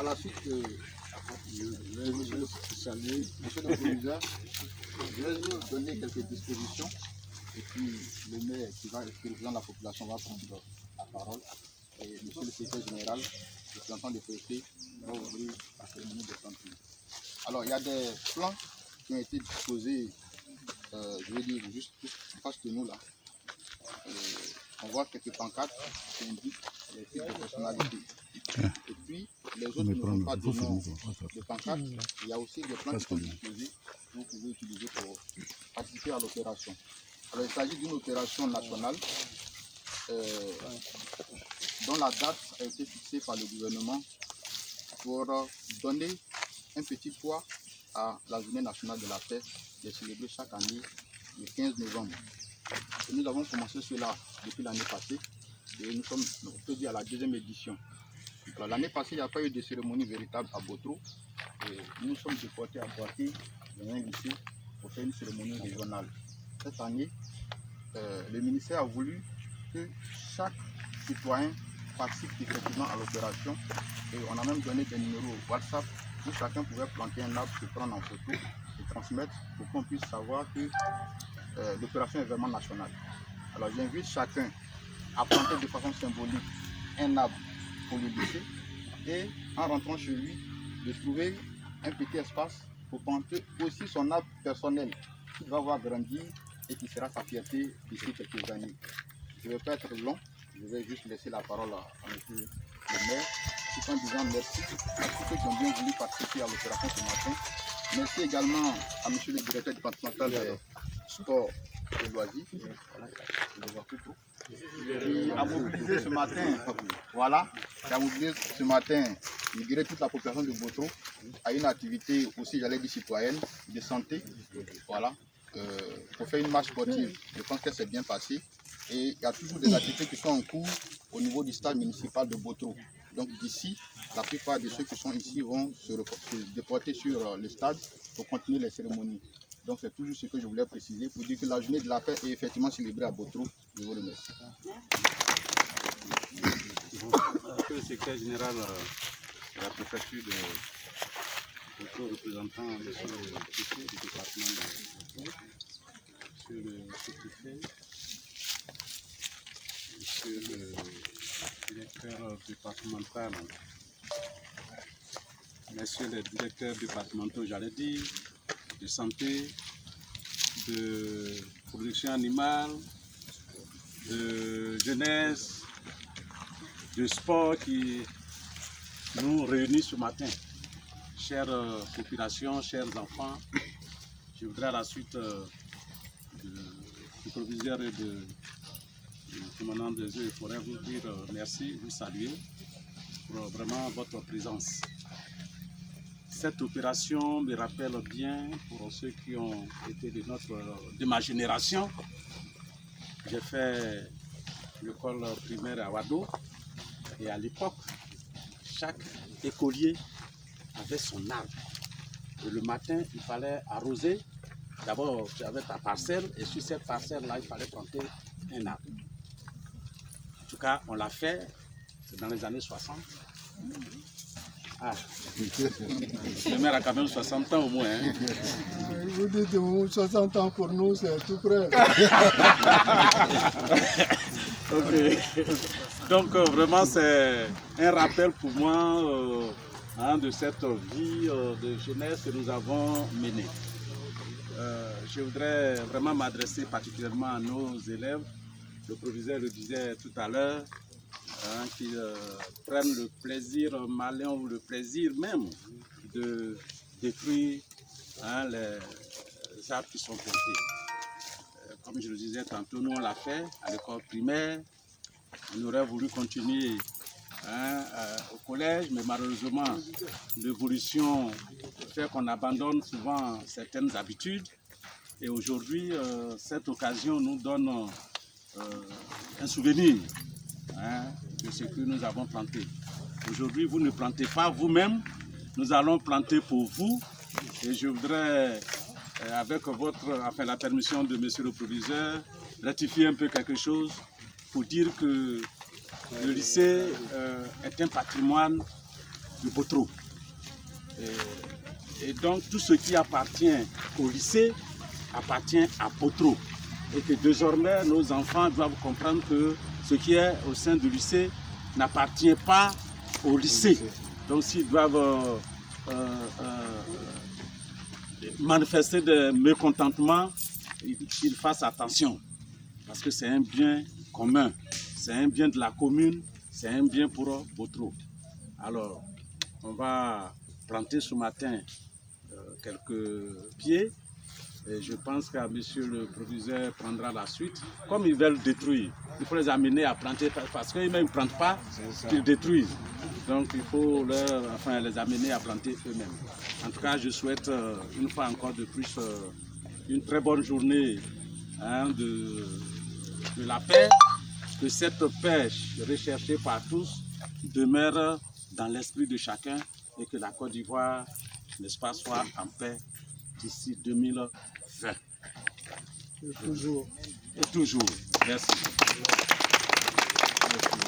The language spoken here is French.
la suite, je vais saluer monsieur le proviseur. Je vais vous donner quelques dispositions et puis le maire qui représente la population va prendre la parole et monsieur le secrétaire général, le représentant des préfets, va ouvrir la cérémonie de planting. Alors il y a des plans qui ont été disposés, je vais dire juste en face de nous là. On voit quelques pancartes qui indiquent les types de personnalités. Et puis, les autres ne sont pas de nom de pancartes. Il y a aussi des plans qui sont disposés que vous pouvez utiliser pour participer à l'opération. Alors, il s'agit d'une opération nationale dont la date a été fixée par le gouvernement pour donner un petit poids à la journée nationale de la paix qui est célébrée chaque année le 15 novembre. Et nous avons commencé cela depuis l'année passée et nous sommes, on peut dire, à la deuxième édition. L'année passée, il n'y a pas eu de cérémonie véritable à Botro. Et nous sommes déportés à Poitiers, dans un lycée, pour faire une cérémonie régionale. Cette année, le ministère a voulu que chaque citoyen participe effectivement à l'opération. Et on a même donné des numéros WhatsApp où chacun pouvait planter un arbre, se prendre en photo et transmettre pour qu'on puisse savoir que l'opération est vraiment nationale. Alors j'invite chacun à planter de façon symbolique un arbre pour le lycée et en rentrant chez lui, de trouver un petit espace pour planter aussi son arbre personnel qui va voir grandir et qui sera sa fierté d'ici quelques années. Je ne vais pas être long, je vais juste laisser la parole à monsieur le maire, tout en disant merci à tous ceux qui ont bien voulu participer à l'opération ce matin. Merci également à monsieur le directeur départemental des sports et loisirs, qui a mobilisé ce matin, voilà, qui a mobilisé ce matin, je dirais, toute la population de Botro à une activité aussi, j'allais dire, citoyenne, de santé, voilà, pour faire une marche sportive. Je pense que c'est bien passé. Et il y a toujours des activités qui sont en cours au niveau du stade municipal de Botro. Donc d'ici, la plupart de ceux qui sont ici vont se déporter sur le stade pour continuer les cérémonies. Donc c'est toujours ce que je voulais préciser pour dire que la journée de la paix est effectivement célébrée à Botro. Je vous remercie. Le secrétaire général de la préfecture de Botro, représentant monsieur le préfet du département de Botro, monsieur le sous-préfet, monsieur le directeur départemental, messieurs les directeurs départementaux, j'allais dire, de santé, de production animale, de jeunesse, de sport qui nous réunissent ce matin. Chères populations, chers enfants, je voudrais à la suite du proviseur et du commandant des eaux et forêts vous dire merci, vous saluer pour vraiment votre présence. Cette opération me rappelle bien, pour ceux qui ont été de ma génération, j'ai fait l'école primaire à Wado et à l'époque, chaque écolier avait son arbre. Et le matin, il fallait arroser. D'abord, tu avais ta parcelle et sur cette parcelle-là, il fallait planter un arbre. En tout cas, on l'a fait dans les années 60. Ah, le maire a quand même 60 ans au moins. Hein. Vous dites 60 ans pour nous, c'est tout près. Ok. Donc vraiment, c'est un rappel pour moi de cette vie de jeunesse que nous avons menée. Je voudrais vraiment m'adresser particulièrement à nos élèves. Le proviseur le disait tout à l'heure, qu'ils prennent le plaisir malin ou le plaisir même de détruire les arbres qui sont plantés. Comme je le disais tantôt, nous on l'a fait à l'école primaire. On aurait voulu continuer au collège, mais malheureusement, l'évolution fait qu'on abandonne souvent certaines habitudes. Et aujourd'hui, cette occasion nous donne un souvenir de ce que nous avons planté. Aujourd'hui, vous ne plantez pas vous-même, nous allons planter pour vous. Et je voudrais, avec la permission de monsieur le proviseur, rectifier un peu quelque chose pour dire que le lycée est un patrimoine de Botro. Et donc tout ce qui appartient au lycée appartient à Botro. Et que désormais nos enfants doivent comprendre que ce qui est au sein du lycée n'appartient pas au lycée. Donc s'ils doivent manifester des mécontentements, ils fassent attention. Parce que c'est un bien commun, c'est un bien de la commune, c'est un bien pour Botro. Alors, on va planter ce matin quelques pieds. Et je pense que monsieur le proviseur prendra la suite. Comme ils veulent détruire, il faut les amener à planter parce qu'ils ne plantent pas, qu'ils détruisent. Donc il faut les amener à planter eux-mêmes. En tout cas, je souhaite une fois encore de plus une très bonne journée de la paix. Que cette pêche recherchée par tous demeure dans l'esprit de chacun et que la Côte d'Ivoire, n'est-ce pas, soit en paix d'ici 2020. Et toujours. Et toujours. Merci. Merci.